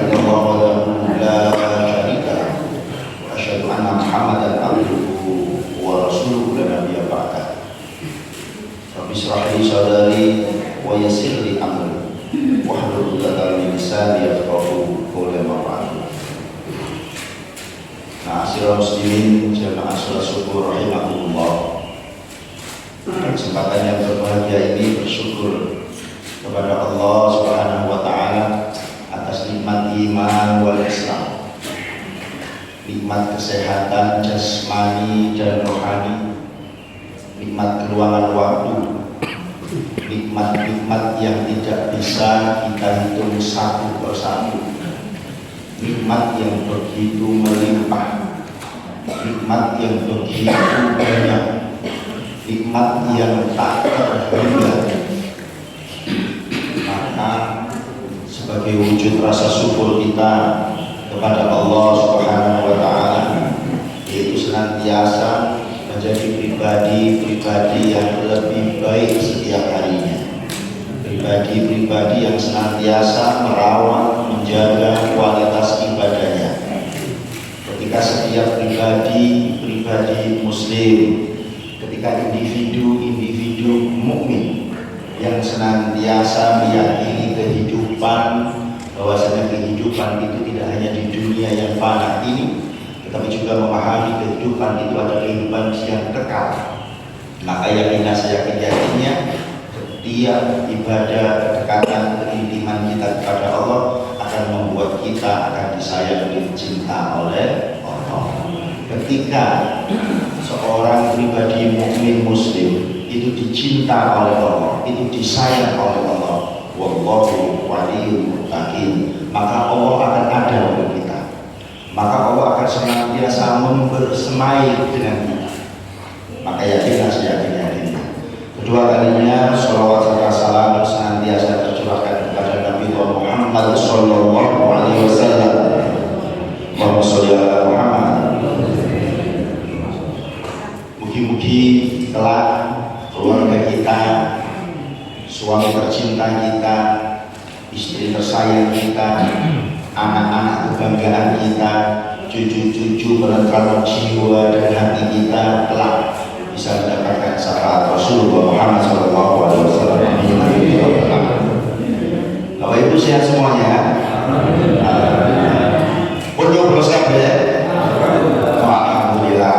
illallah wahdahu la syarika lahu wa asyhadu anna Muhammadan abduhu wa rasuluhu la nabiyya ba'dah. Rabbi shrah li sadri wa yassir li amri wahlul 'uqdatam min lisani yafqahu qawli. Ma'asyiral muslimin jamaah salat syukur rahimakumullah. Kesempatan yang berbahagia ini bersyukur kepada Allah Subhanahu wa taala atas nikmat iman wal Islam, nikmat kesehatan jasmani dan rohani, nikmat keluangan waktu, nikmat-nikmat yang tidak bisa kita hitung satu persatu, nikmat yang begitu melimpah, nikmat yang begitu banyak, nikmat yang tak terhingga. Maka sebagai wujud rasa syukur kita kepada Allah Subhanahu wa taala, yaitu senantiasa menjadi pribadi-pribadi yang lebih baik setiap harinya, pribadi-pribadi yang senantiasa merawat, menjaga kualitas ibadahnya. Ketika setiap pribadi muslim, ketika individu mukmin yang senantiasa meyakini kehidupan, bahwasanya kehidupan itu tidak hanya di dunia yang fana ini, tetapi juga memahami kehidupan itu adalah kehidupan yang kekal, maka yakinlah seyakin-yakinnya setiap ibadah, kedekatan, keintiman kita kepada Allah akan membuat kita akan disayang dan dicinta oleh Allah. Ketika seorang pribadi mukmin muslim itu dicinta oleh Allah, itu disayang oleh Allah, wallahu waliyul muttaqin, maka Allah akan ada untuk kita, maka Allah akan senantiasa membersamai dengan kita. Maka yakinlah seyakin-yakinnya. Kedua kalinya sholawat serta salam senantiasa tercurahkan kepada Nabi Muhammad sallallahu alaihi wasallam. Allahumma sholli ala Muhammad. Mugi-mugi kelak keluarga kita, suami tercinta kita, istri tersayang kita, anak-anak kebanggaan kita, cucu-cucu penentram jiwa dan hati kita kelak bisa mendapatkan syafaat Rasulullah Muhammad SAW. Bapak Ibu sehat semuanya? Pun nyoblos kabeh? Alhamdulillah.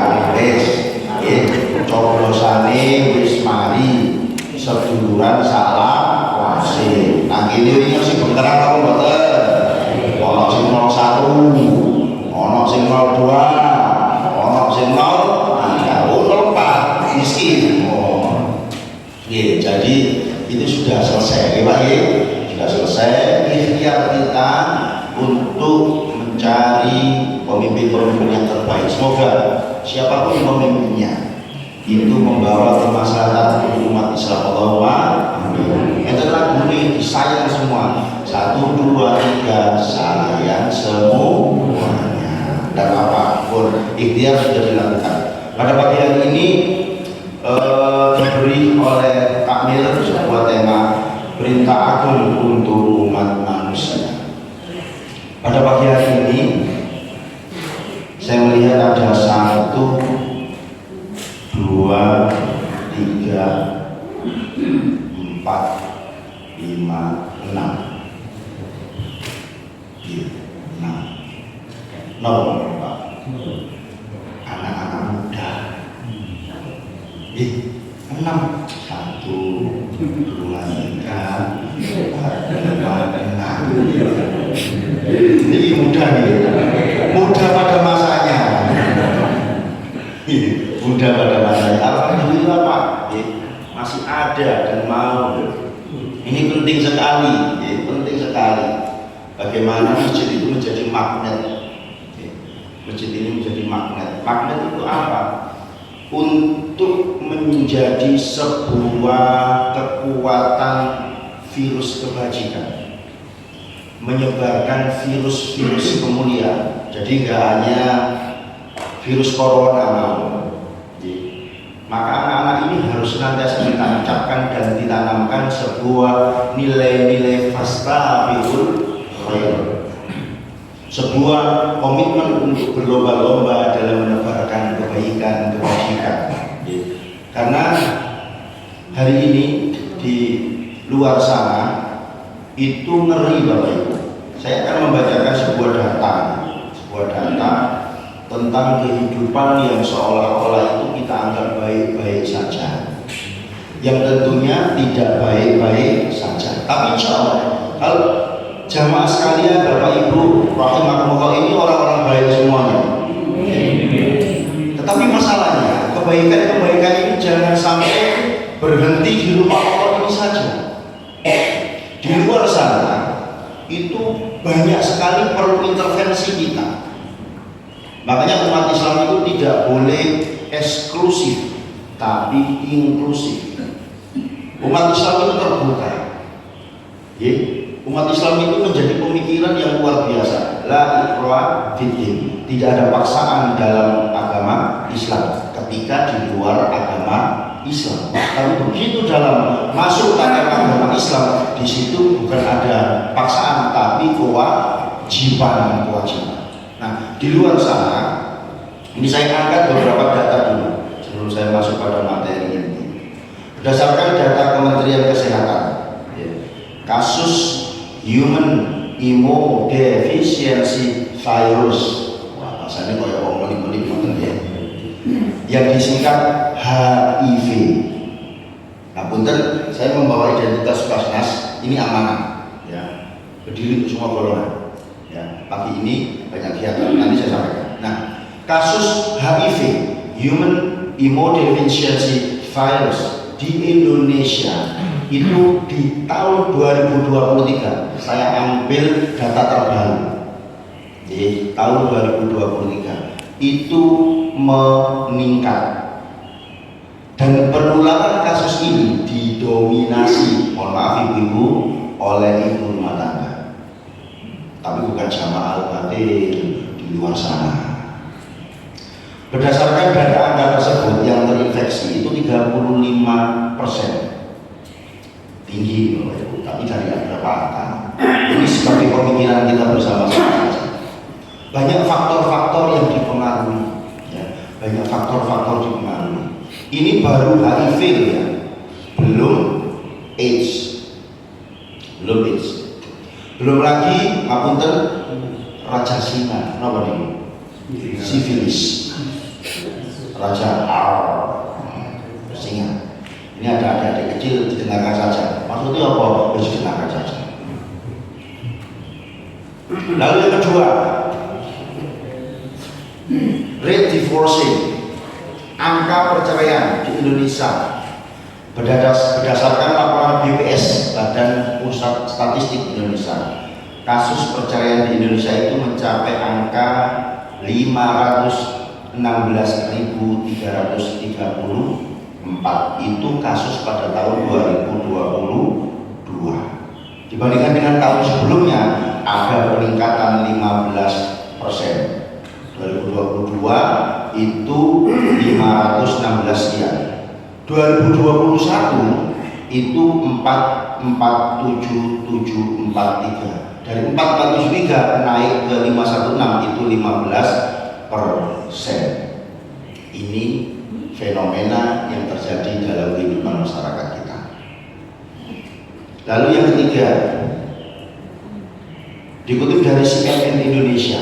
Coblosane wis mari seduluran salah wasit. Nah kene iki sing berterang apa mboten? Ono sing 01, ono sing 02, ono sing 04 miskin. Nggih, jadi itu sudah selesai, Pak nggih. Sudah selesai ikhtiar kita untuk mencari pemimpin-pemimpin yang terbaik. Semoga siapapun pemimpinnya itu membawa kemaslahatan umat Islam. Allahumma amin. Itu lagu ini disayang semua. 1, 2, 3 sayang semuanya. Dan apapun ikhtiar sudah dilakukan. Pada pagi hari ini diberi oleh Kak Mir sebuah tema perintah agung untuk umat manusia. Pada pagi hari ini saya melihat ada 1, 2, 3, 4, 5, 6. Nol, Pak. Anak-anak muda. 6. 1, 2, 3, 4, 5, 6. Ini muda nih. Muda pada masanya. Muda pada masanya. Alhamdulillah Pak, masih ada dan mau. Ini penting sekali, penting sekali. Bagaimana masjid itu menjadi magnet? Masjid ini menjadi magnet. Magnet itu apa? Untuk menjadi sebuah kekuatan virus kebajikan, menyebarkan virus-virus kemuliaan. Jadi nggak hanya virus corona, maka anak-anak ini harus senantiasa ditancapkan dan ditanamkan sebuah nilai-nilai fastabiqul khair, sebuah komitmen untuk berlomba-lomba dalam menebarkan kebaikan, kebajikan. Karena hari ini di luar sana itu ngeri Bapak Ibu. Saya akan membacakan sebuah data tentang kehidupan yang seolah-olah itu kita anggap baik-baik saja, yang tentunya tidak baik-baik saja. Tapi kalau jamaah sekalian, Bapak Ibu rahimakumullah, ini orang-orang baik semuanya. Tetapi masalahnya kebaikan-kebaikan ini jangan sampai berhenti di rumah Allah ini saja. Di luar sana itu banyak sekali perlu intervensi kita. Makanya umat Islam itu tidak boleh eksklusif, tapi inklusif. Umat Islam itu terbuka. Umat Islam itu menjadi pemikiran yang luar biasa. La ikraha fiddin. Tidak ada paksaan dalam agama Islam ketika di luar agama Islam. Tapi begitu dalam masuk ke agama Islam, di situ bukan ada paksaan tapi kewajiban. Nah, di luar sana ini saya angkat beberapa data dulu sebelum saya masuk pada materi ini. Berdasarkan data Kementerian Kesehatan, kasus human immunodeficiency virus, bahasanya kayak orang melip-melip ya, yang disingkat HIV. Nah, punten, saya membawa identitas Basnas, ini amanah, ya, berdiri semua golongan. Ya, pagi ini banyak kegiatan, nanti saya sampaikan. Nah, kasus HIV, human immunodeficiency virus di Indonesia itu di tahun 2023, saya ambil data terbaru di tahun 2023 itu meningkat, dan penularan kasus ini didominasi, mohon maaf ibu-ibu, oleh ibu rumah tangga, tapi bukan jamaah al-batin di luar sana. Berdasarkan data angka tersebut, yang terinfeksi itu 35%. Tinggi Bapak Ibu, tapi dari berapa angka? Ini sebagai pemikiran kita bersama-sama. Banyak faktor-faktor yang dipengaruhi, ya. Banyak faktor-faktor dipengaruhi. Ini baru HIV ya, belum AIDS, belum lagi ngapunten raja singa, apa nih? Sifilis, raja singa. Ini ada adik kecil didengarkan saja. Maksudnya apa? Bisa didengarkan saja. Lalu yang kedua, rate divorcing, angka perceraian di Indonesia berdasarkan laporan BPS, Badan Pusat Statistik Indonesia. Kasus perceraian di Indonesia itu mencapai angka 516.334. Itu kasus pada tahun 2022. Dibandingkan dengan tahun sebelumnya ada peningkatan 15%. 2022 itu 516 sekian. 2021 itu 44743. Dari 443 naik ke 516 itu 15%. Ini fenomena yang terjadi dalam kehidupan masyarakat kita. Lalu yang ketiga, dikutip dari CNN Indonesia,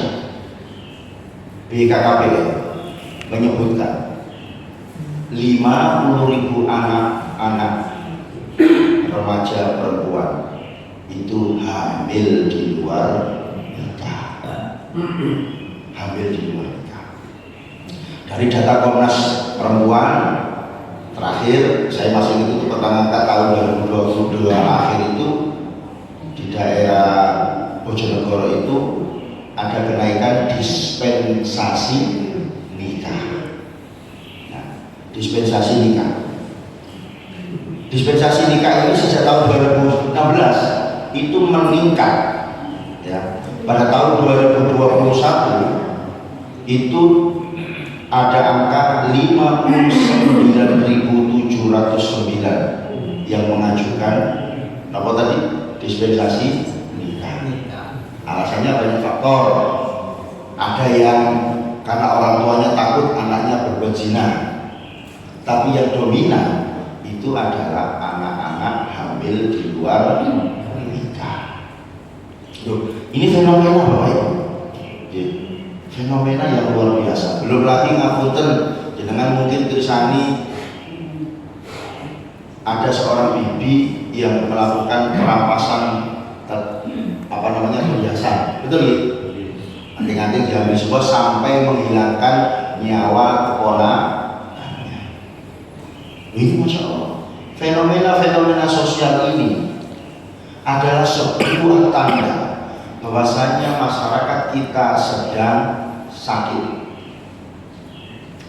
BKKP menyebutkan 50.000 anak-anak remaja perempuan itu hamil di luar nikah. Dari data Komnas Perempuan terakhir, saya masih itu pertengahan tahun 2022 akhir itu di daerah Bojonegoro itu ada kenaikan dispensasi nikah. Nah, dispensasi nikah ini sejak tahun 2016 itu meningkat, ya. Pada tahun 2021 itu ada angka 59.709 yang mengajukan apa tadi? Dispensasi nikah. Alasannya banyak faktor. Ada yang karena orang tuanya takut anaknya berbuat zina. Tapi yang dominan itu adalah anak-anak hamil di luar nikah. Ini fenomena Bapak Ibu. Fenomena yang luar biasa. Belum lagi ngapunten jenengan mungkin kersani ada seorang bibi yang melakukan perampasan perhiasan, betul ya? Anting-anting diambil semua sampai menghilangkan nyawa keponakannya. Ini Masya Allah. Fenomena-fenomena sosial ini adalah sebuah tanda bahwasanya masyarakat kita sedang sakit.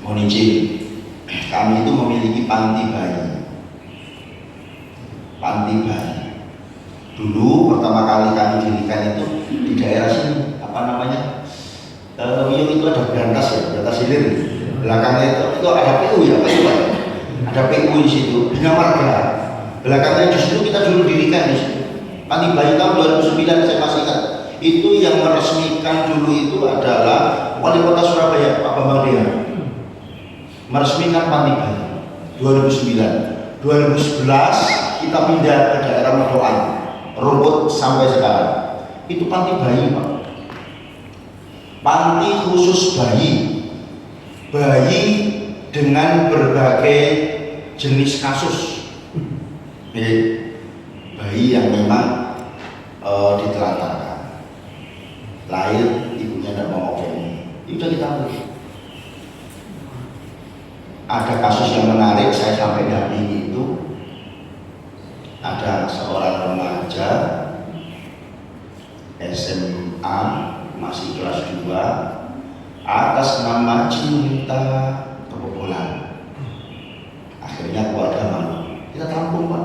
Mohon izin, kami itu memiliki panti bayi. Panti bayi. Dulu pertama kali kami dirikan itu di daerah sini, apa namanya? Wiyung itu ada berantas ya, berantas hilir. Belakangnya itu ada PU ya, Pak Ibu. Ada PU di situ, bina marga. Belakangnya di situ kita dulu dirikan di situ. Panti bayi tahun 2009 saya masih ingat. Itu yang meresmikan dulu itu adalah Wali Kota Surabaya, Pak Bambang Deha. Meresmikan panti bayi 2009. 2011 kita pindah ke daerah Medoan, Rumput sampai sekarang. Itu panti bayi, Pak. Panti khusus bayi. Bayi dengan berbagai jenis kasus. Bayi yang memang ditelantarkan. Lahir ibunya tidak mau ini. Itu sudah kita ambil. Ada kasus yang menarik, saya sampai dampingi itu. Ada seorang remaja SMA masih kelas 2 atas nama cinta kebobolan. Akhirnya keluarga malu. Kita tampung, Pak.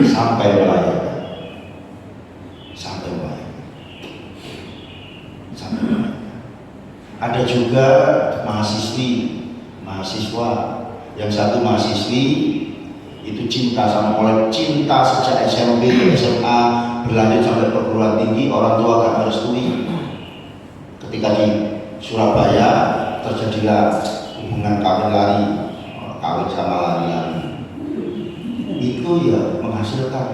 Sampai melahirkan. Sampai melahirkan. Ada juga mahasiswa, yang satu mahasiswi itu cinta sama oleh cinta sejak SMP, SMA, berlanjut sampai perguruan tinggi, orang tua gak merestui. Ketika di Surabaya terjadilah hubungan kawin lari, kawin sama lari-lari. Itu ya menghasilkan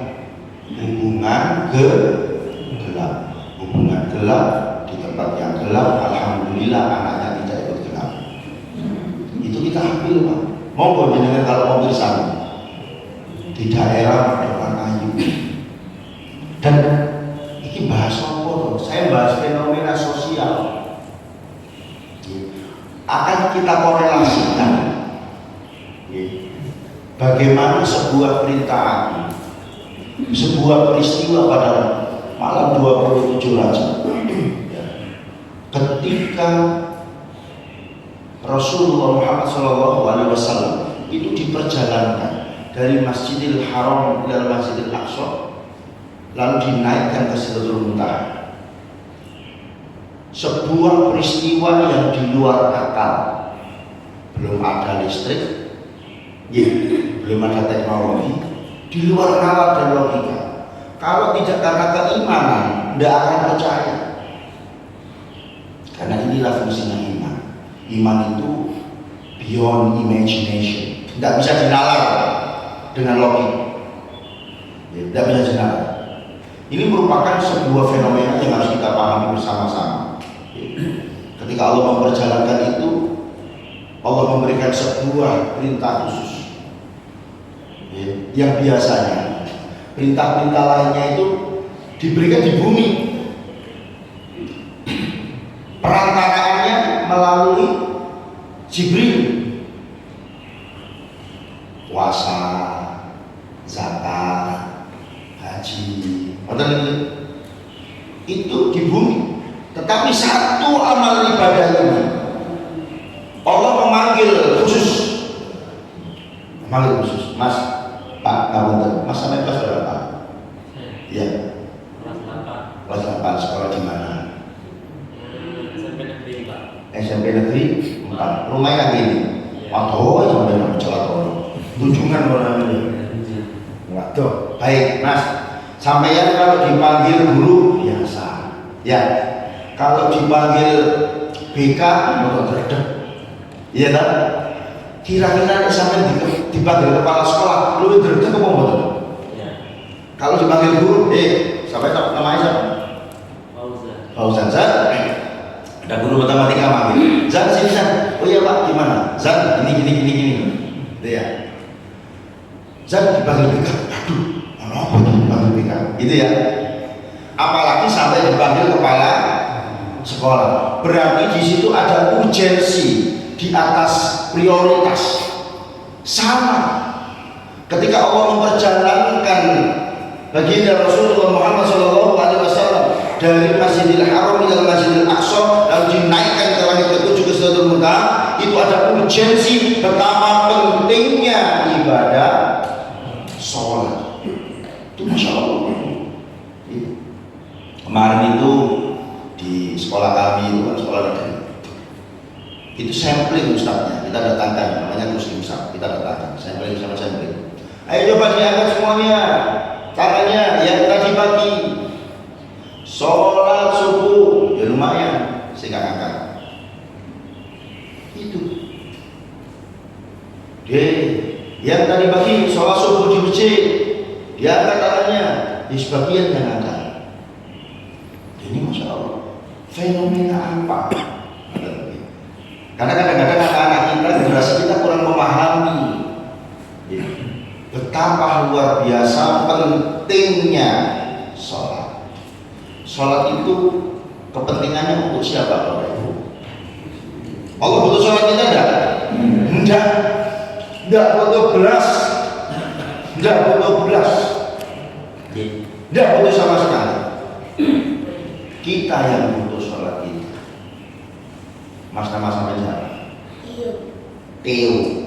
hubungan gelap. Hubungan gelap di tempat yang gelap, alhamdulillah anaknya tidak ikut gelap. Itu kita ambil, Pak. Monggo jenengan kalau mau bersama di daerah depan Ayu. Dan ini bahas apa? Saya bahas fenomena sosial. Akan kita korelasikan bagaimana sebuah perintah, sebuah peristiwa pada malam 27 Rajab, ketika Rasulullah Muhammad SAW itu diperjalankan dari Masjidil Haram ke Masjidil Aqsa, lalu dinaikkan ke Sidratul Muntaha. Sebuah peristiwa yang di luar akal. Belum ada listrik, belum ada teknologi, di luar nalar dan logika. Kalau tidak karena keimanan, tidak akan percaya. Karena inilah fungsinya iman. Iman itu beyond imagination, tidak bisa dinalar dengan logika. Tidak bisa dinalar. Ini merupakan sebuah fenomena yang harus kita pahami bersama-sama. Ketika Allah memperjalankan itu, Allah memberikan sebuah perintah khusus yang biasanya perintah-perintah lainnya itu diberikan di bumi, perantaraannya melalui Jibril. Puasa, zakat, haji, itu di bumi. Tetapi satu amal ibadah ini Allah memanggil khusus, Mas, Pak, Mas sampai kelas berapa? Iya. Kelas 8. Sekolah di mana? SMP Negeri 4. SMP Negeri 4. Rumahnya kan gini. Waduh, sampai nama celaka. Tunjungan orang ini. Waduh, baik Mas. Sampeyan kalau dipanggil guru biasa. Ya, kalau dipanggil BK mau gerdek. Iya kan? Kira-kira sampai dipanggil kepala sekolah, lu gerdek apa mboten? Ya. Kalau dipanggil guru, siapa namanya siapa? Fauzan. Zan. Ada guru matematika manggil. Zan sini Zan. Oh iya Pak, gimana? Zan, gini. Ya. Zan dipanggil BK. Aduh, apa dipanggil BK? Gitu ya. Apalagi sampai dipanggil kepala sekolah. Berarti di situ ada urgensi di atas prioritas. Sama. Ketika Allah memperjalankan baginda Rasulullah Muhammad SAW dari Masjidil Haram ke Masjidil Aqsa lalu dinaikkan ke langit ketujuh ke Sidratul Muntaha, itu ada urgensi betapa pentingnya ibadah sholat. Itu Masya Allah. Kemarin itu di sekolah kami itu kan sekolah negeri, itu sampling ustadznya kita datangkan, namanya Gus Ustadz, kita datangkan sampling sama sampling. Ayo coba diangkat semuanya tangannya yang tadi pagi sholat subuh, ya lumayan saya nggak angkat itu. Yang tadi pagi sholat subuh di masjid, diangkat tangannya, di sebagian yang angkat. Ini Masya Allah, fenomena apa? Karena kadang-kadang anak-anak kita, generasi kita kurang memahami betapa luar biasa pentingnya sholat. Sholat itu kepentingannya untuk siapa Bapak Ibu? Allah butuh sholat kita enggak? Enggak butuh belas, enggak butuh sama sekali. Kita yang butuh sholat itu. Mas nama sampai siapa? Teo.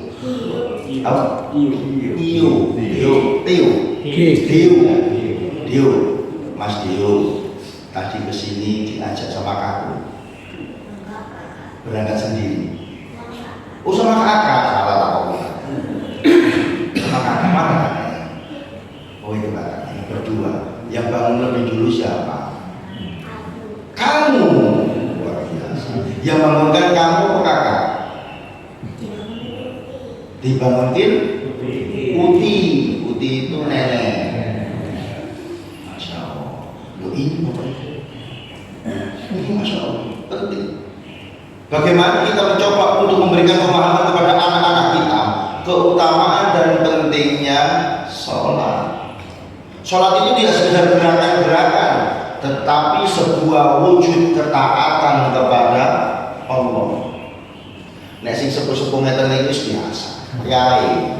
Apa? Teo. Mas Teo tadi kesini diajak sama kakak, berangkat sendiri. Oh sama kakak, salah tak kok. Sama kakak mana kakaknya? Oh itu kakaknya berdua. Yang bangun lebih dulu siapa? Kamu. Luar biasa. Yang bangunkan kamu apa kakak? Dibangunin Uti itu nenek. Masya Allah. Loh ini Bapak Ibu, ini Masya Allah penting. Bagaimana kita mencoba untuk memberikan pemahaman kepada anak-anak kita keutamaan dan pentingnya sholat. Sholat itu tidak sekedar gerakan-gerakan, tetapi sebuah wujud ketaatan kepada Allah. Nek sing sepuh-sepuh ngeten iki biasa. Yai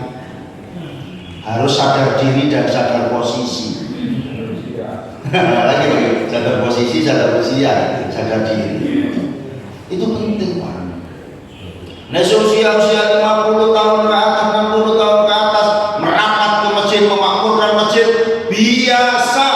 harus sadar diri dan sadar posisi. Lagi sadar posisi, sadar usia, sadar diri. Itu penting Pak. Nah usia 50 tahun ke atas, 60 tahun ke atas merapat ke masjid, memakmurkan masjid biasa.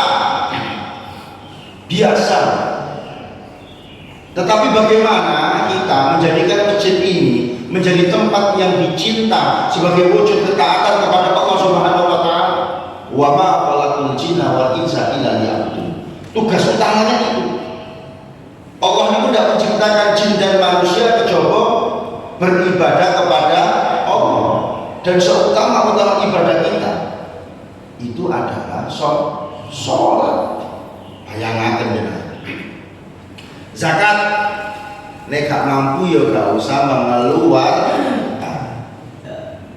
Tetapi bagaimana kita menjadikan masjid ini menjadi tempat yang dicinta sebagai wujud ketaatan kepada Allah Subhanahu wa taala. Wa ma khalaqul jinna wal insa illa liya'budun. Tugas utamanya itu. Allah itu tidak menciptakan jin dan manusia kecuali beribadah kepada Allah. Dan seutama-utama ibadah kita itu adalah sholat. Bayangkan benar. Zakat nek gak mampu ya gak usah mengeluar.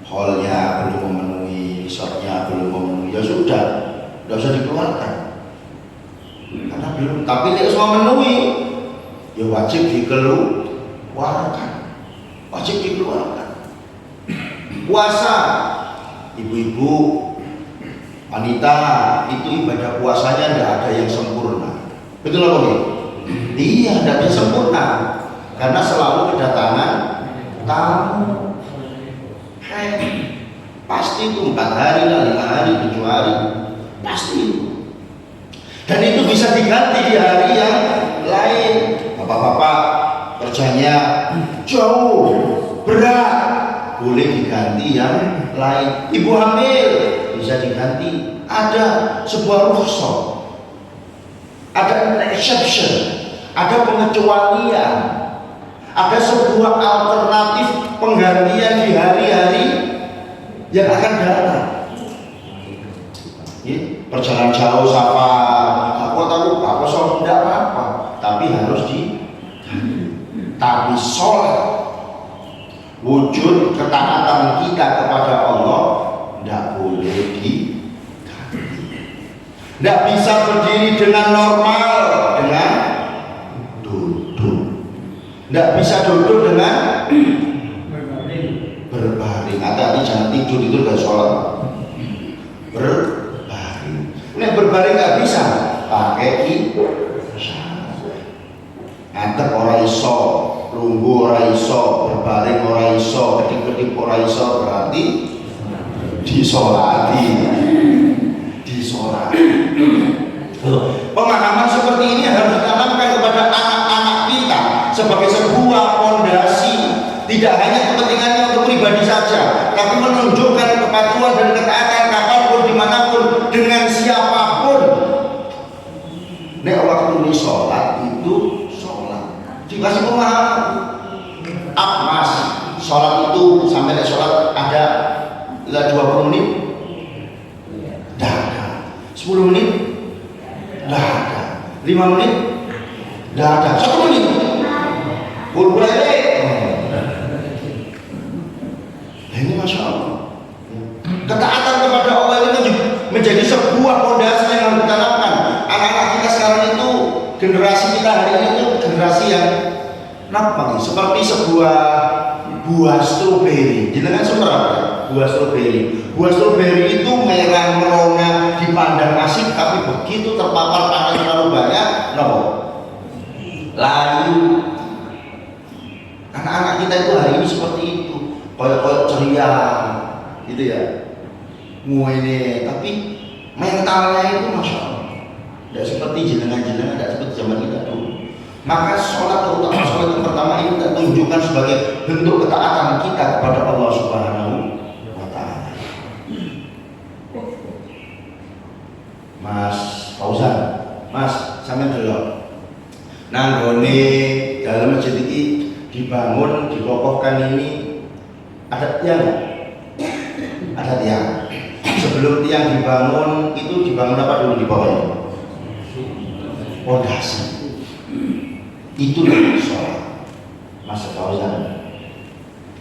Hallnya belum memenuhi, resortnya belum memenuhi, ya sudah, tidak usah dikeluarkan. Karena belum, tapi nek semua memenuhi, ya wajib dikeluarkan. Puasa, ibu-ibu, wanita itu ibadah puasanya tidak ada yang sempurna. Betul apa nih? Iya, tidak bisa sempurna. Karena selalu kedatangan tamu. Pasti itu 4 hari, 5 hari, 7 hari, pasti itu. Dan itu bisa diganti di hari yang lain. Bapak-bapak kerjanya jauh, berat, boleh diganti yang lain. Ibu hamil bisa diganti. Ada sebuah rukhsah. ada exception, ada pengecualian, ada sebuah alternatif penggantian di hari-hari yang akan datang. Ya, perjalanan jauh safar, aku tahu apa soal tidak apa-apa, tapi harus tapi sholat, wujud ketaatan kita kepada Allah tidak boleh tidak bisa berdiri dengan normal dengan duduk, tidak bisa duduk dengan berbaring. Hati-hati, jangan tidur itu gak sholat. Berbaring, ini berbaring nggak bisa, pakai ngadep ora iso, lungguh ora iso, berbaring ora iso, kedip-kedip ora iso, berarti disolati. Pemahaman seperti ini harus ditanamkan kepada anak-anak kita sebagai sebuah fondasi, tidak hanya kepentingannya untuk pribadi saja, tapi menunjukkan kepatuhan dan ketaatan kapanpun, dimanapun, dengan siapapun. Nek waktu ini sholat itu sholat, dikasih pemahaman. Mas, sholat itu sampai sholat ada 20 menit, tidak ada. 10 menit, tidak ada. 5 menit, tidak ada. 1 menit, boleh. Ini Masya Allah. Ketaatan kepada Allah itu menjadi sebuah fondasi yang harus ditanamkan. Anak-anak kita sekarang itu, generasi kita hari ini itu generasi yang nampak seperti sebuah buah stroberi. Jenengan seberapa? Buah stroberi. Buah stroberi itu merah merona, dipandang asik, tapi begitu terpapar panas terlalu banyak, layu. Anak-anak kita itu hari ini seperti itu, koyok-koyok ceria, gitu ya. Ini, tapi mentalnya itu Masya Allah, tidak seperti jenengan-jenengan, tidak seperti zaman kita dulu. Maka sholat, terutama sholat yang pertama ini kita tunjukkan sebagai bentuk ketaatan kita kepada Allah Subhanahu wa Ta'ala. Mas Fauzan, Mas, sampai dulu. Nanggone dalam masjid ini dibangun, dikokohkan ini ada tiang, ada tiang. Sebelum tiang dibangun itu dibangun apa dulu di bawahnya? Pondasi. Itulah sholat. Mas Fauzan,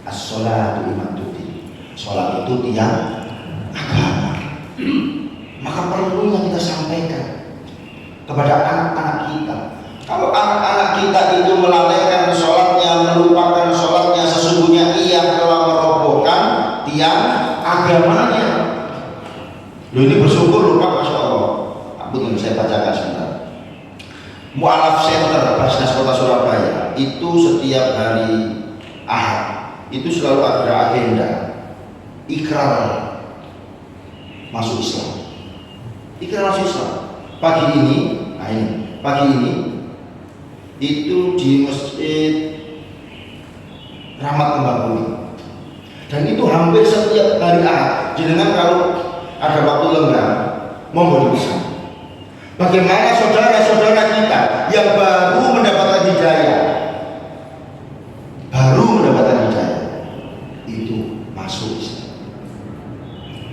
as-sholatu imaduddin. Sholat itu tiang agama. Maka perlunya kita sampaikan kepada anak-anak kita. Kalau anak-anak kita itu melalaikan sholatnya, melupakan sholatnya, sesungguhnya ia telah merobohkan tiang agamanya. Loh, ini bersyukur lupa, Masya Allah. Ampun, saya bacakan sebentar. Mu'alaf Center Basnas Kota Surabaya itu setiap hari Ahad itu selalu ada agenda ikrar masuk Islam. Ikrar masuk Islam. Pagi ini itu di Masjid Rahmat Kembangkuli. Dan itu hampir setiap hari Ahad. Jenengan kalau ada waktu lenggang monggo bisa. Bagaimana saudara-saudara kita yang baru mendapatkan hidayah, itu masuk Islam,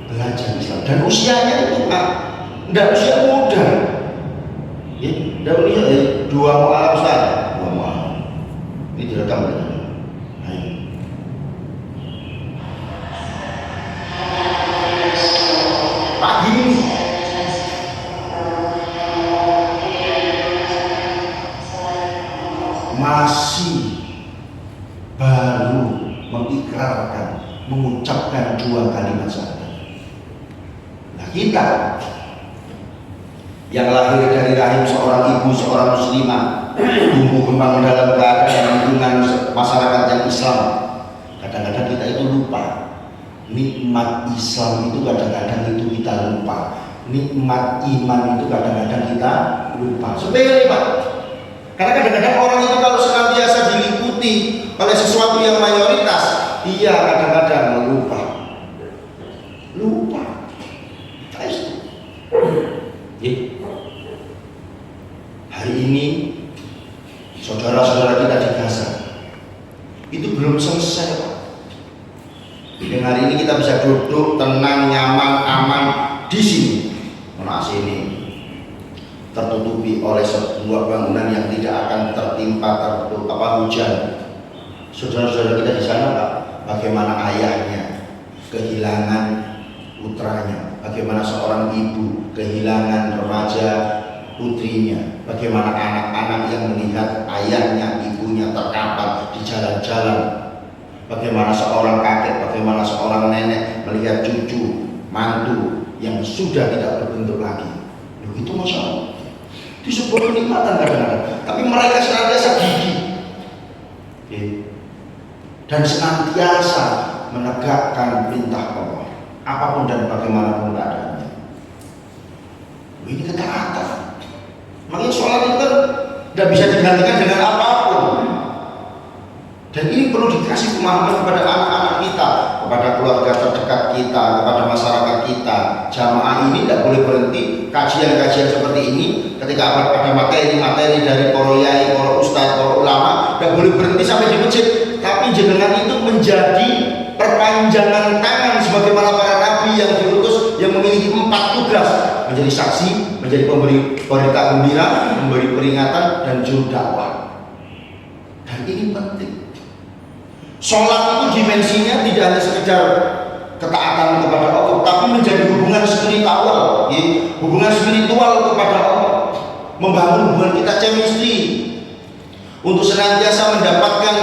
belajar Islam, dan usianya itu tidak usia muda, ya, tidak usia 2 mu'alaf Ustaz, 2 mu'alaf. Ini direkam ya. Pagi ini masih baru mengikrarkan, mengucapkan 2 kalimat syahadat. Nah, kita yang lahir dari rahim seorang ibu, seorang muslimah, tumbuh kembang dalam keadaan lingkungan masyarakat yang Islam, kadang-kadang kita itu lupa nikmat Islam itu, kadang-kadang itu kita lupa nikmat iman itu, kadang-kadang kita lupa. Sepele Pak. Karena kadang-kadang orang itu kalau senantiasa diliputi oleh sesuatu yang mayoritas, dia kadang-kadang lupa. saudara-saudara kita di Gaza itu belum selesai, Pak. Yang hari ini kita bisa duduk tenang, nyaman, aman di sini. Mana sini tertutupi oleh sebuah bangunan yang tidak akan tertimpa hujan. Saudara-saudara kita di sana, Pak, bagaimana ayahnya kehilangan putranya, bagaimana seorang ibu kehilangan remaja putrinya, bagaimana anak-anak yang melihat ayahnya, ibunya terkapar di jalan-jalan, bagaimana seorang kakek, bagaimana seorang nenek melihat cucu, mantu yang sudah tidak berbentuk lagi. Itu Masya Allah, itu sebuah kenikmatan kadang-kadang. Tapi mereka senantiasa gigih dan senantiasa menegakkan perintah Allah, apapun dan bagaimanapun keadaannya. Ini ketaatan. Makanya sholat itu kan tidak bisa digantikan dengan apapun. Dan ini perlu dikasih pemahaman kepada anak-anak kita, kepada keluarga terdekat kita, kepada masyarakat kita. Jamaah ini tidak boleh berhenti. Kajian-kajian seperti ini, ketika ada materi-materi dari para yai, para ustadz, para ulama, tidak boleh berhenti sampai di masjid. Tapi jenengan itu menjadi perpanjangan tangan sebagaimana para nabi yang diutus, yang memiliki 4 tugas: menjadi saksi, menjadi pemberi berita gembira, memberi peringatan, dan juru dakwah. Dan ini penting. Sholat itu dimensinya tidak hanya sekedar ketaatan kepada Allah, tapi menjadi hubungan spiritual, hubungan spiritual kepada Allah, membangun hubungan kita chemistry untuk senantiasa mendapatkan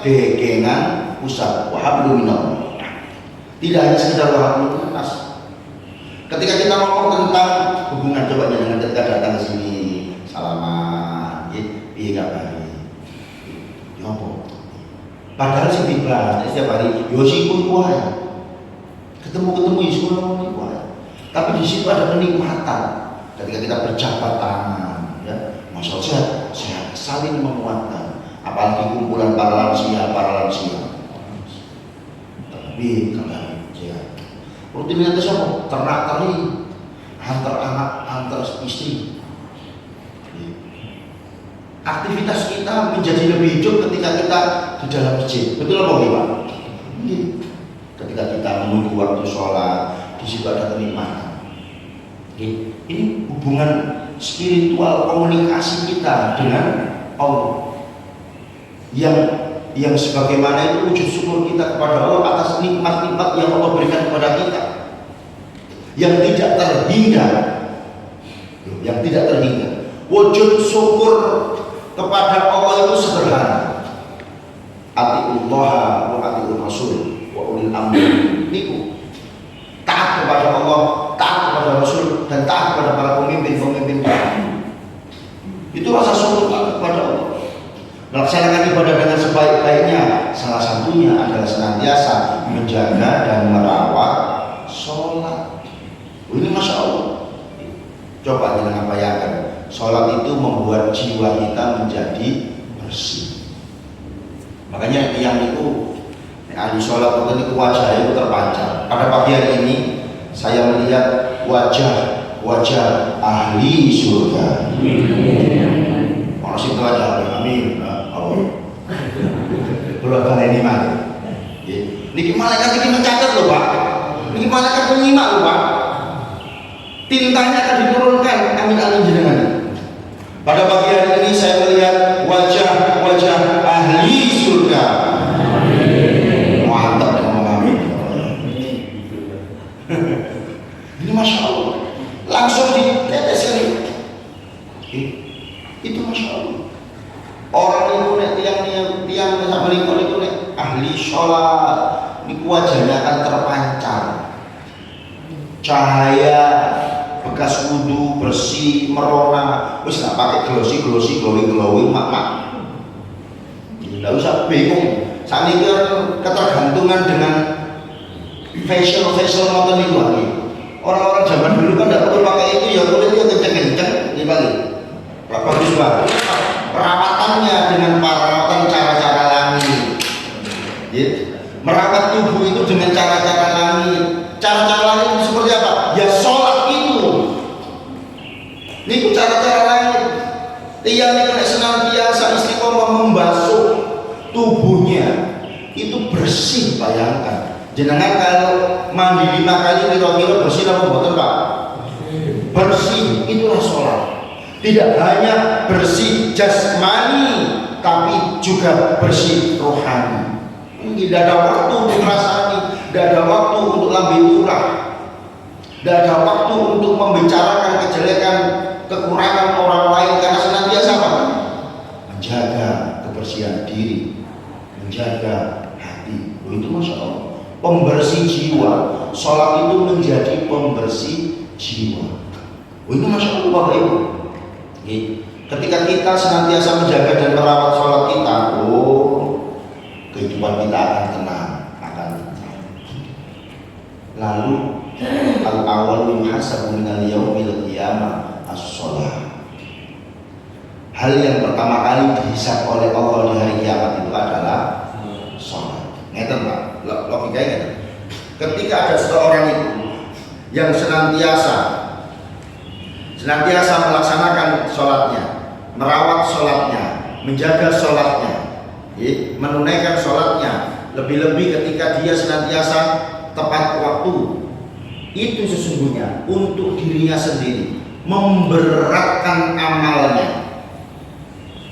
degengan pusat wahablu minallah. Tidak hanya sekedar wahablu minas. Ketika kita ngomong tentang hubungan, coba jangan ketika datang ke sini salaman, iya kabari, ngomong. Padahal sih dibahas setiap hari, yosi pun kuat, ketemu Yesus pun kuat. Tapi di situ ada kenikmatan. Ketika kita berjabat tangan, ya, Masya Allah, saya saling menguatkan. Apalagi kumpulan para lansia. Tapi kembali, ya. Rutinitas siapa? Ternak-ternik, antar anak, antar istri. Aktivitas kita menjadi lebih hidup ketika kita di dalam masjid. Betul apa Pak? Ketika kita menunggu waktu sholat, di situ ada kenikmatan. Ini hubungan spiritual, komunikasi kita dengan Allah. Yang sebagaimana itu wujud syukur kita kepada Allah atas nikmat-nikmat yang Allah berikan kepada kita, yang tidak terhingga. Wujud syukur kepada Allah itu sederhana. Atiullah wa atiur Rasul wa ulil amri. Niku taat kepada Allah, taat kepada Rasul, dan taat kepada para pemimpin. Itu rasa syukur kepada Allah. Melaksanakan ibadah dengan sebaik-baiknya, salah satunya adalah senantiasa menjaga dan merawat sholat. Ini Masya Allah. Coba jangan bayangkan, sholat itu membuat jiwa kita menjadi bersih. Makanya yang itu ahli sholat itu wajah itu terpancar. Pada pagi hari ini saya melihat wajah ahli surga. Masih wajah amin. Berapa ini mati? Niki malaikat ini mencatat loh Pak. Niki malaikat menyimak loh Pak. Tintanya akan diturunkan, amin jenengan. Pada pagi hari ini saya melihat wajah ahli surga. Mantap dan mengamin. Ini Masya Allah. Langsung diteteskan. Itu Masya Allah. Orang itu tiang sama itu ahli sholat. Ini wajahnya akan terpancar. Cahaya bekas wudhu bersih merona, wis nggak pakai glowing mak. Tidak usah bingung. Saat ini ketergantungan dengan facial nonton itu lagi. Orang-orang zaman dulu kan tidak perlu pakai itu, ya kulitnya kenceng ini balik. Bagus banget. Perawatannya dengan perawatan cara-cara langit. Merawat tubuh itu dengan cara-cara langit. Cara-cara langit itu seperti apa? Ya sholat itu. Ini cara-cara langit. Tiang itu senantiasa istiqomah seumpama membasuh tubuhnya itu bersih. Bayangkan jenengan kalau mandi 5 kali kira-kira bersih apa mboten Pak? Bersih. Itulah sholat. Tidak hanya bersih jasmani tapi juga bersih rohani. Tidak ada waktu untuk ngerasani, tidak ada waktu untuk lambe turah, tidak ada waktu untuk membicarakan kejelekan, kekurangan orang lain, karena senantiasa apa? Menjaga kebersihan diri, menjaga hati. Itu Masya Allah, pembersih jiwa. Sholat itu menjadi pembersih jiwa. Itu Masya Allah Bapak Ibu. Ketika kita senantiasa menjaga dan merawat sholat kita, kehidupan kita akan tenang, akan tenang. Lalu al-awwal yuhasabu minal yaumil qiyamah as-shalah. Hal yang pertama kali dihisab oleh Allah di hari kiamat itu adalah sholat. Ngeten Pak, logikanya ngeten. Ketika ada seseorang itu yang senantiasa melaksanakan sholatnya, merawat sholatnya, menjaga sholatnya, menunaikan sholatnya, lebih-lebih ketika dia senantiasa tepat waktu, itu sesungguhnya untuk dirinya sendiri memberatkan amalnya,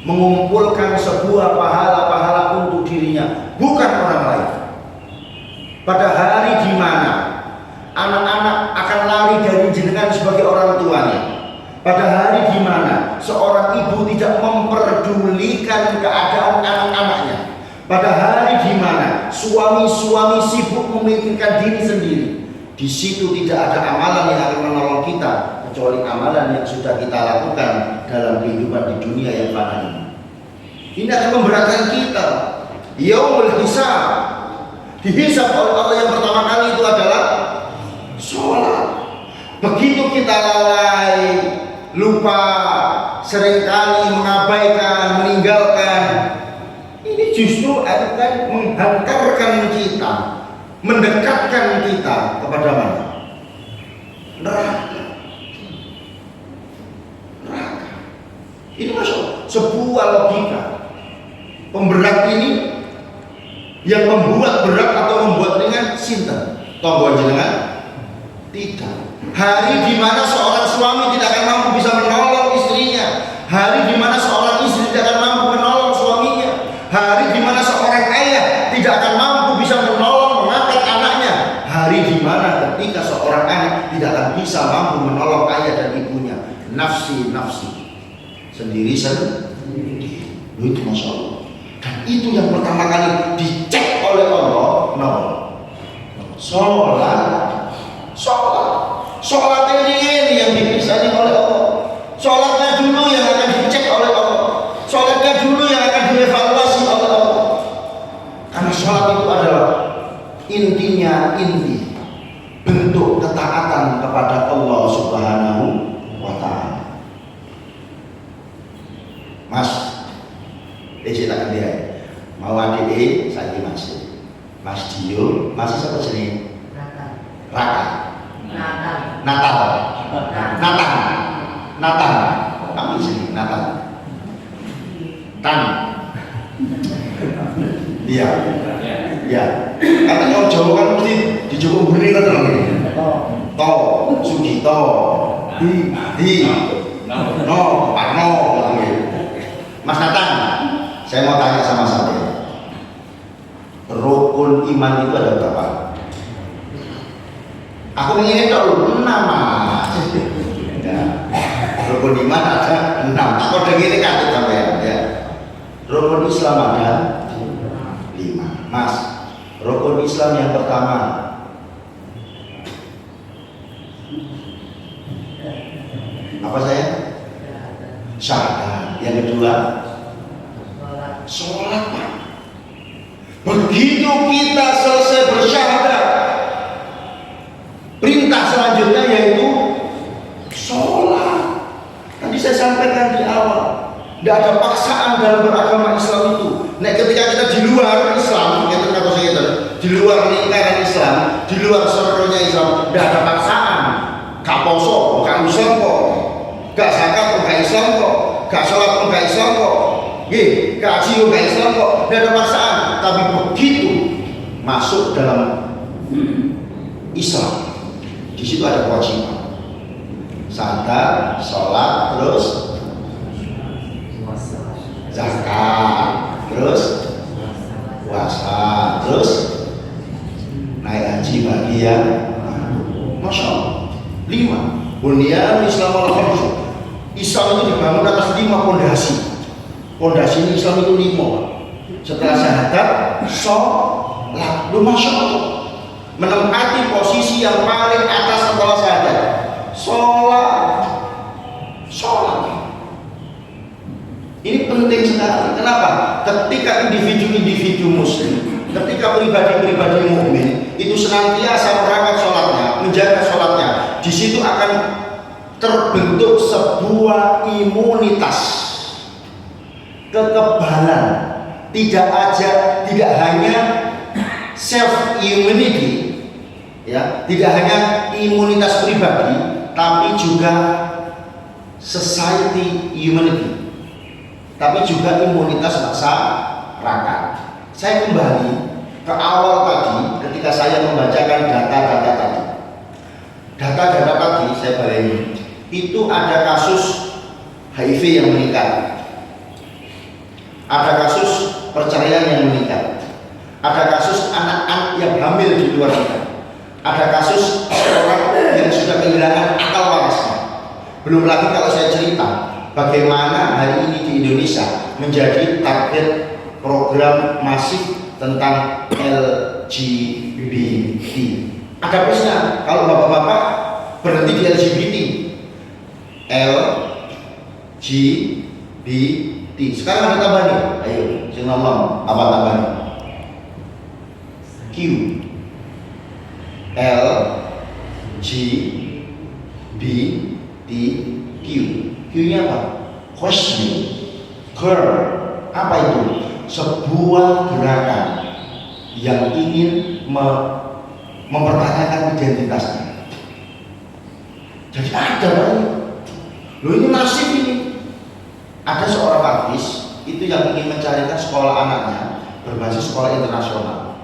mengumpulkan sebuah pahala-pahala untuk dirinya, bukan orang lain. Pada hari di mana anak-anak akan lari dari jenengan sebagai orang tuanya, pada hari di mana seorang ibu tidak memperdulikan keadaan anak-anaknya, pada hari di mana suami-suami sibuk memikirkan diri sendiri, di situ tidak ada amalan yang akan menolong kita kecuali amalan yang sudah kita lakukan dalam kehidupan di dunia yang fana ini. Ini akan memberatkan kita. Yaumul hisab, dihisab oleh Allah yang pertama kali itu adalah sholat. Begitu kita lalai, lupa, seringkali mengabaikan, meninggalkan, ini justru akan menghantarkan kita, mendekatkan kita kepada mana? Neraka. Neraka. Ini masuk sebuah logika. Pemberat ini yang membuat berat atau membuat ringan sinten? Tonggo jenengan? Tidak. Hari di mana seorang suami tidak akan mampu bisa menolong istrinya, hari di mana seorang istri tidak akan mampu menolong suaminya, hari di mana seorang ayah tidak akan mampu bisa menolong mengangkat anaknya, hari di mana ketika seorang anak tidak akan bisa mampu menolong ayah dan ibunya. Nafsi sendiri. Itu Masya Allah. Dan itu yang pertama kali dicek oleh Allah. Sholat ini yang dipisahkan oleh Allah. Sholatnya dulu yang akan dicek oleh Allah. Sholatnya dulu yang akan dievaluasi oleh Allah. Karena sholat itu adalah inti bentuk ketaatan kepada Allah Subhanahu wa Ta'ala. Mas, ceritakan dia. Mau adik saya masih. Mas Dio, masih siapa sini? Raka. Natal. Kami sini Natal. Tan. Iya. Karena kalau Jawa kan mesti dijupuk beri kan terus. Sugito. Parno. Mas Nathan, saya mau tanya sama sampean. Rukun iman itu ada berapa? Aku ingin tahu 6 Mas. Ya. Rukun iman ada 6. Aku udah gini kan sampean ya. Rukun Islam ada 5. Mas, rukun Islam yang pertama apa saya? Syahadat. Yang kedua sholat Pak. Begitu kita selesai bersyahadat, perintah selanjutnya yaitu sholat. Tadi saya sampaikan di awal, tidak ada paksaan dalam beragama Islam itu. Nah, ketika kita di luar Islam, di luar lingkaran Islam, di luar circle-nya Islam, tidak ada paksaan. Gak poso, gak Islam kok, gak zakat, gak Islam kok, gak sholat, gak Islam kok. Kaji yoga Islam kok tidak ada paksaan. Tapi begitu masuk dalam Islam, di situ ada kewajiban. Sadar, sholat, terus zakat, terus puasa, terus naik haji bagi yang Masya Allah. 5. Bunyan Islam al-Khamsu. Islam itu dibangun atas 5 pondasi. Pondasi ini Islam itu 5. Setelah syahadat, sholat. Lu Masya Allah, menempati posisi yang paling atas setelah syahadat. Sholat. Ini penting sekali. Kenapa? Ketika individu-individu muslim, ketika pribadi-pribadi mukmin itu senantiasa merawat sholatnya, menjaga sholatnya, di situ akan terbentuk sebuah imunitas, kekebalan. Tidak hanya self immunity, ya, tidak hanya imunitas pribadi, tapi juga society immunity, tapi juga imunitas masyarakat. Saya kembali ke awal tadi ketika saya membacakan data-data tadi. Data-data tadi saya balik, itu ada kasus HIV yang meningkat, ada kasus perceraian yang meningkat, ada kasus anak-anak yang hamil di luar nikah, ada kasus orang yang sudah kehilangan akal warisnya. Belum lagi kalau saya cerita bagaimana hari ini di Indonesia menjadi target program masif tentang LGBT. Ada plusnya kalau bapak-bapak berhenti di LGBT. LGBT. Sekarang ada tambah nih. Ayo, sing ngomong apa tambahnya? Q. L G B T Q. Q-nya apa? Question. Girl. Apa itu? Sebuah gerakan yang ingin mempertanyakan identitasnya. Jadi ada banyak. Loh, ini masif ini. Ada seorang artis itu yang ingin mencarikan sekolah anaknya berbasis sekolah internasional.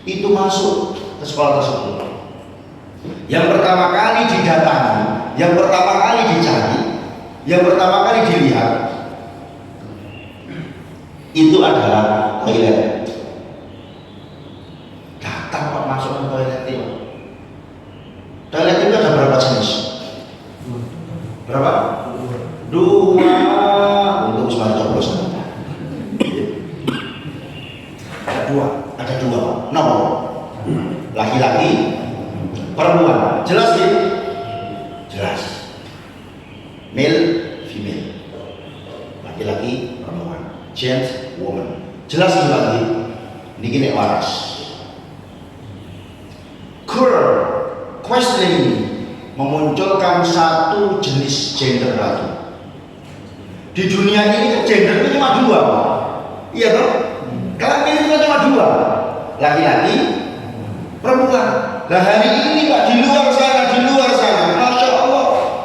Itu masuk ke sekolah tersebut. Yang pertama kali didatangi, yang pertama kali dicari, yang pertama kali dilihat itu adalah toilet. Datang Pak, masuk ke toilet itu. Toilet itu ada berapa jenis? Berapa? 2 untuk sebanyak coblos. Ada dua. Nomor laki-laki, perempuan. Jelas ya? Jelas. Male, female. Laki-laki, perempuan. Gent, woman. Jelas lagi. Ini gini waras. Questioning memunculkan satu jenis gender lagi. Di dunia ini gender itu cuma 2, Pak. Iya toh? Kelamin itu cuma 2, laki-laki, perempuan. Nah hari ini Pak, di luar sana, Masya Allah,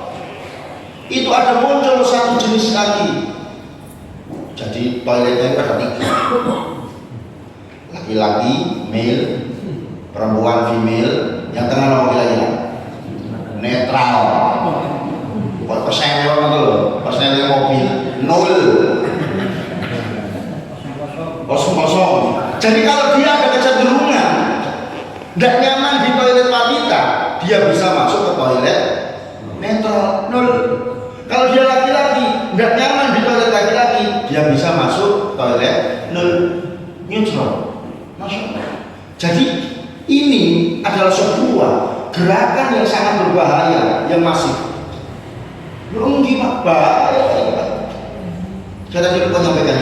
itu ada muncul satu jenis lagi. Jadi toiletnya itu ada 3, laki-laki, male, perempuan, female. Yang tengah nomor kira-kira netral. Buat persenel itu loh, persenel mobil 0, kosong. Jadi kalau dia ada kecenderungan tidak nyaman di toilet wanita, dia bisa masuk ke toilet netral 0. Kalau dia laki-laki tidak nyaman di toilet laki-laki, dia bisa masuk toilet 0, neutral. Masya Allah. Jadi ini adalah sebuah gerakan yang sangat berbahaya, yang masif. Rugi Pak, bahaya. Saya tadi lupa nyampaikan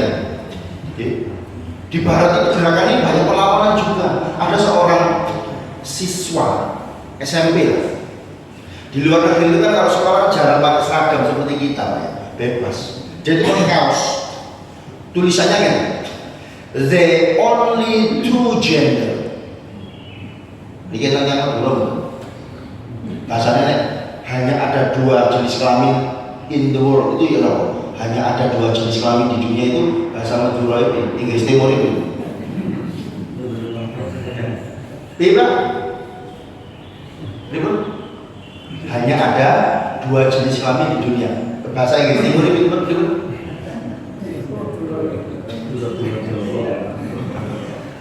ini. Di barat itu gerakan ini banyak perlawanan juga. Ada seorang siswa SMP lah. Di luar negeri itu kan kalau sekolah jarang pakai seragam seperti kita, Pak, ya. Bebas. Jadi pakai kaos. Tulisannya kan, the only two gender. Dikira yang belum. Bahasanya hanya ada 2 jenis kelamin in the world itu ya loh. Hanya ada 2 jenis kelamin di dunia itu bahasa Madura itu, Inggris Timur itu. Tidak. Ribut. Hanya ada 2 jenis kelamin di dunia. Bahasa Inggris Timur itu ribut.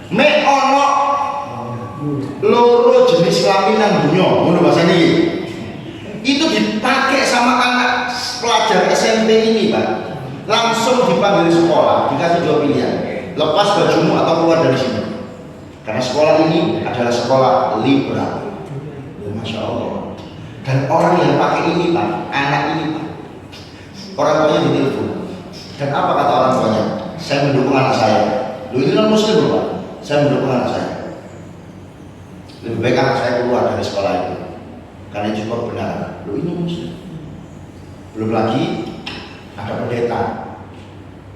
Mek ono loro jenis kelamin nang dunya, ngono bahasa ini. Itu dipakai sama anak pelajar SMP ini, Pak. Langsung dipanggil sekolah, dikasih 2 pilihan. Lepas bajumu atau keluar dari sini. Karena sekolah ini adalah sekolah liberal. Ya, Masya Allah. Dan orang yang pakai ini, Pak, anak ini, Pak, orang tuanya ditelepon. Dan apa kata orang tuanya? Saya mendukung anak saya. Loh, ini non muslim, Pak. Saya mendukung anak saya. Lebih baik anak saya keluar dari sekolah itu. Karena itu juga benar. Loh, ini muslim. Belum lagi ada pendeta.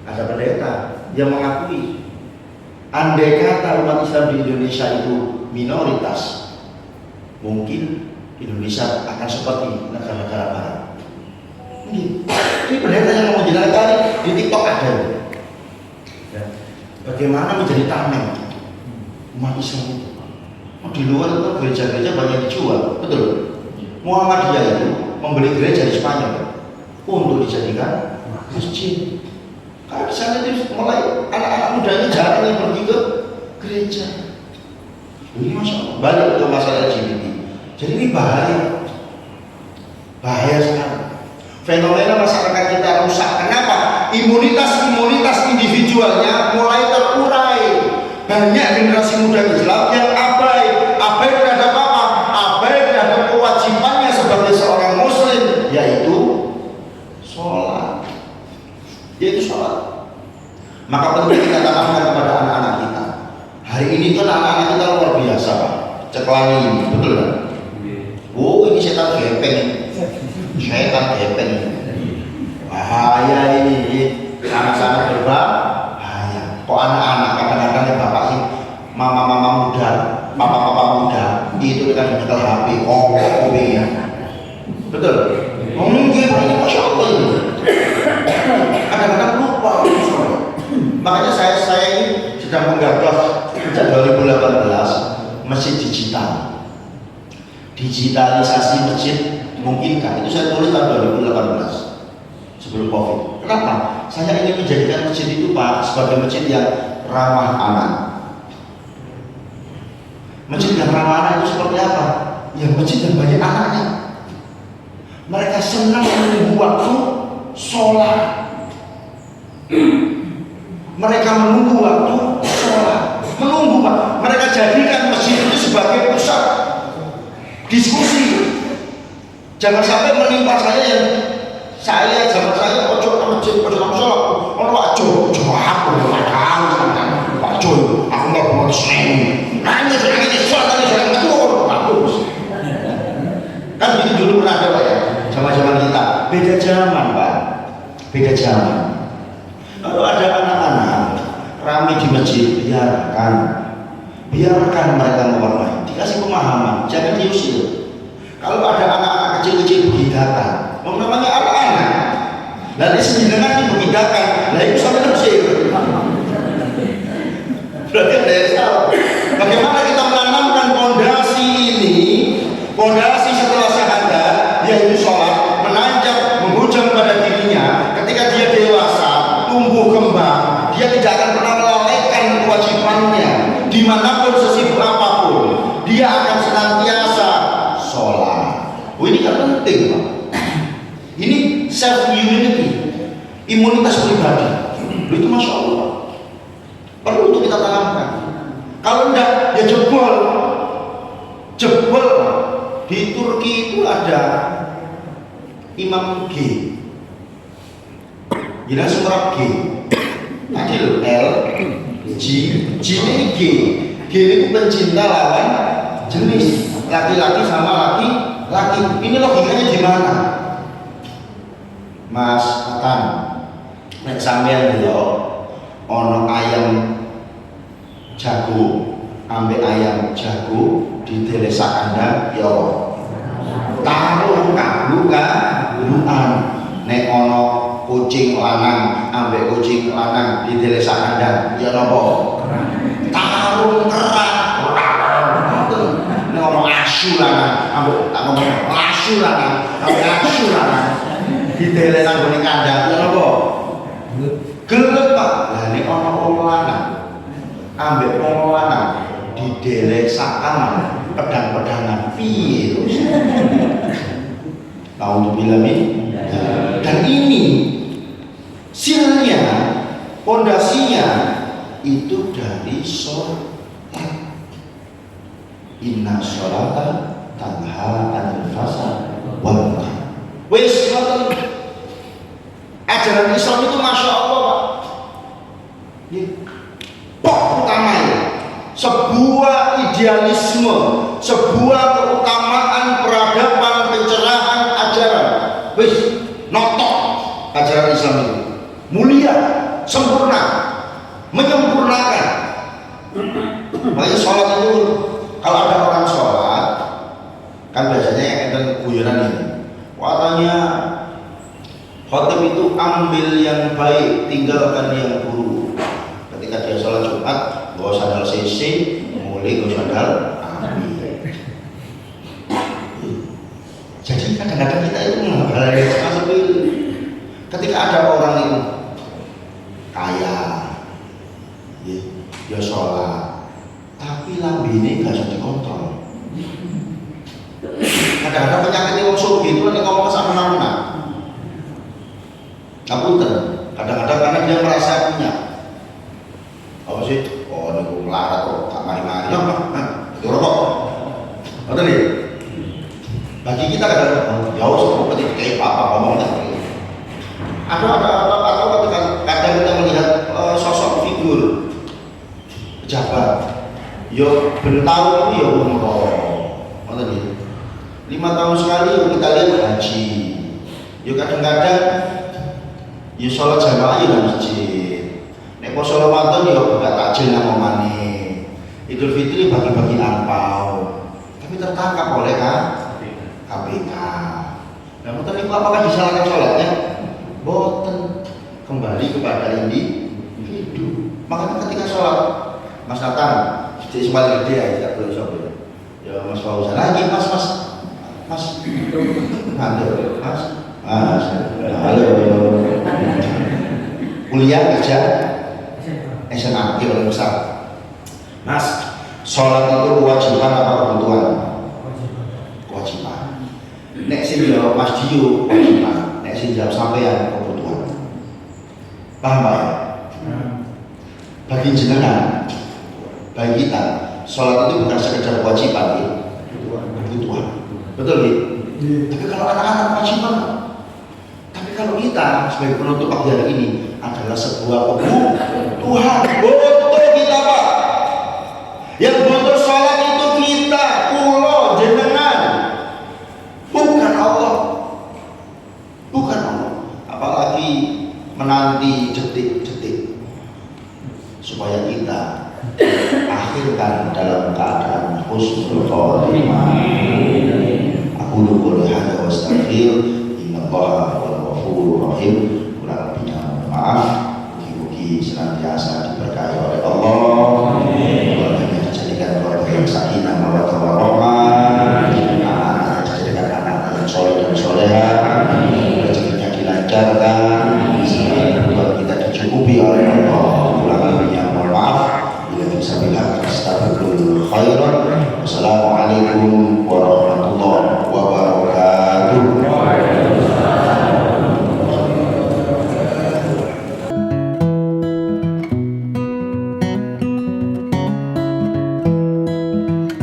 Ada pendeta yang mengakui andai kata umat Islam di Indonesia itu minoritas, mungkin Indonesia akan seperti negara-negara barat. Ini pendeta yang mau menjelaskan di TikTok ada. Ya. Bagaimana menjadi tameng umat Islam itu? Di luar itu gereja-gereja banyak dijual, betul? Muhammadiyah itu membeli gereja di Spanyol untuk dijadikan masjid. Karena di sana itu mulai anak-anak mudanya jarang yang pergi ke gereja. Ini Masya Allah. Balik ke masalah LGBT. Jadi ini bahaya, bahaya sekali. Fenomena masyarakat kita rusak. Kenapa? Imunitas individualnya mulai terurai. Banyak generasi muda Islam yang abai terhadap apa? Abai terhadap kewajibannya sebagai seorang Muslim, yaitu sholat. Maka penting kita tanamkan kepada anak-anak kita. Hari ini kan anak-anak kita luar biasa, Pak. Ceklani ini, betul kan? Oh, ini setan gepeng. Bahaya ini, sangat-sangat berbahaya. Kok anak-anak kadang-kadang ya bapak sih, mama-mama muda, papa-papa muda, itu kan nyetel HP, ya. Betul? Mungkin ini Masya Allah itu. Kadang-kadang lupa. Makanya saya ini sedang menggagas sejak 2018 masjid digital. Digitalisasi masjid mungkinkah? Itu saya tulis tahun 2018 sebelum COVID. Kenapa? Saya ingin menjadikan masjid itu, Pak, sebagai masjid yang ramah anak. Masjid yang ramah anak itu seperti apa? Ya masjid yang banyak anaknya. Mereka senang menunggu waktu sholat. Mereka menunggu waktu sholat. Menunggu, Pak. Mereka jadikan masjid itu sebagai pusat diskusi. Jangan sampai menimpa saya zaman saya ojo masjid, ojo sholat. Orang ojo aku Pak Jo, aku nggak mau seneng. Nanya sholat itu bagus. Kan begitu dulu pernah ada, Pak, ya. Zaman-zaman kita beda zaman, Pak, beda zaman. Kalau ada anak-anak ramai di masjid, biarkan mereka mewarnai, dikasih pemahaman, jangan diusir. Kalau ada anak-anak kecil-kecil begidakan, namanya anak-anak, lalu sembilan itu begidakan, nah itu sampai terusir. Berarti ada yang salah. Bagaimana kita menanamkan pondasi ini, pondasi setelah syahadat, yaitu sholat, menanjak, menghujam pada dirinya. Ketika dia dewasa, tumbuh kembang, dia tidak akan pernah melalaikan kewajibannya. Dimanapun sesibuk apapun, dia akan senantiasa sholat. Ini kan penting, Pak. Ini self immunity, imunitas pribadi. Itu Masya Allah, perlu untuk kita tanamkan. Kalau enggak, ya jebol. Di Turki itu ada Imam G. Gila surat G. Tadi loh, L, G ini G. G itu pencinta lawan jenis, laki-laki sama laki-laki. Ini logikanya di mana? Mas Atan, nek sampean lho ono ayam jago, ambek ayam jago di desa kandang, ya Allah. Taruh kablukan, nek ono kucing lanang ambek kucing lanang di dele sak kandang ya napa tarung kerak ngomong asu lanang ambek tak ngomong asu lanang ambek asu lanang di dele nang gone kandang ya napa gelet Pak lah nek ana wong lanang ambek wong lanang di dele sak kamar pedang-pedangan piye terus Alhamdulillah. Dan ini silnya, pondasinya itu dari sholat. Inna sholata tanha anil fahsya'i wal munkar. Wis ngoten. Ajaran Islam itu masya Allah Pak. Pok utamanya sebuah idealisme, sebuah keutamaan peradaban pencerahan ajaran. Wis notok ajaran Islam itu mulia, sempurna, menyempurnakan. Makanya sholat itu kalau ada orang sholat kan biasanya ada guyonan ini katanya khotib itu ambil yang baik tinggalkan yang buruk. Ketika dia sholat Jumat bawa sandal CC mulai bawa sandal ambil. Jadi kadang-kadang kita itu menganggap hal yang seperti itu. Ketika ada orang itu kaya, ya sholat, tapi lambene gak bisa dikontrol. Kadang-kadang penyakitnya orang sugi itu nanti ngomong sama mana-mana. Ngapunten, kadang-kadang karena dia merasa punya. Apa sih? Oh, ini gue melarat kok, tak mari-mari. Itu rokok. Betul nih? Bagi kita kadang-kadang jauh seperti kayak apa ngomong tadi. Atau kadang kita melihat sosok figur pejabat. Yo bentau itu yo umroh. Betul nih? 5 tahun sekali kita lihat haji. Yo kadang-kadang yo sholat jamaah yo di masjid. Nek poso Ramadan yo buka takjil nang omane. Idul Fitri bagi-bagi angpau. Tapi tertangkap oleh KPK. Nah, mboten niku apakah disalahkan sholatnya? Boten, kembali kepada individu. Makanya ketika sholat, Mas Nathan, cek sembali dia ya, tidak boleh sobat. Ya Mas Fauzan lagi, Mas, halo, halo, kuliah kerja, SMA oleh besar. Mas, sholat itu kewajiban apa kebutuhan? Kewajiban. Nek sing jawab Mas Dio kewajiban, nek sing jawab sampean kebutuhan. Paham Pak ya? Bagi jenengan, bagi kita, sholat itu bukan sekedar kewajiban, ya? Kebutuhan. Betul ya? Tapi kalau anak-anak kewajiban, tapi kalau kita sebagai penutup pagi hari ini adalah sebuah kebutuhan. Butuh kita Pak. Yang butuh sholat itu kita, kulo, jenengan. Bukan Allah. Bukan Allah. Apalagi menanti detik-detik supaya kita akhirkan dalam keadaan husnul khotimah. Aku lupa hadza wa astaghfir. Innallaha huwal ghafurur rahim. Kurang lebihnya maaf.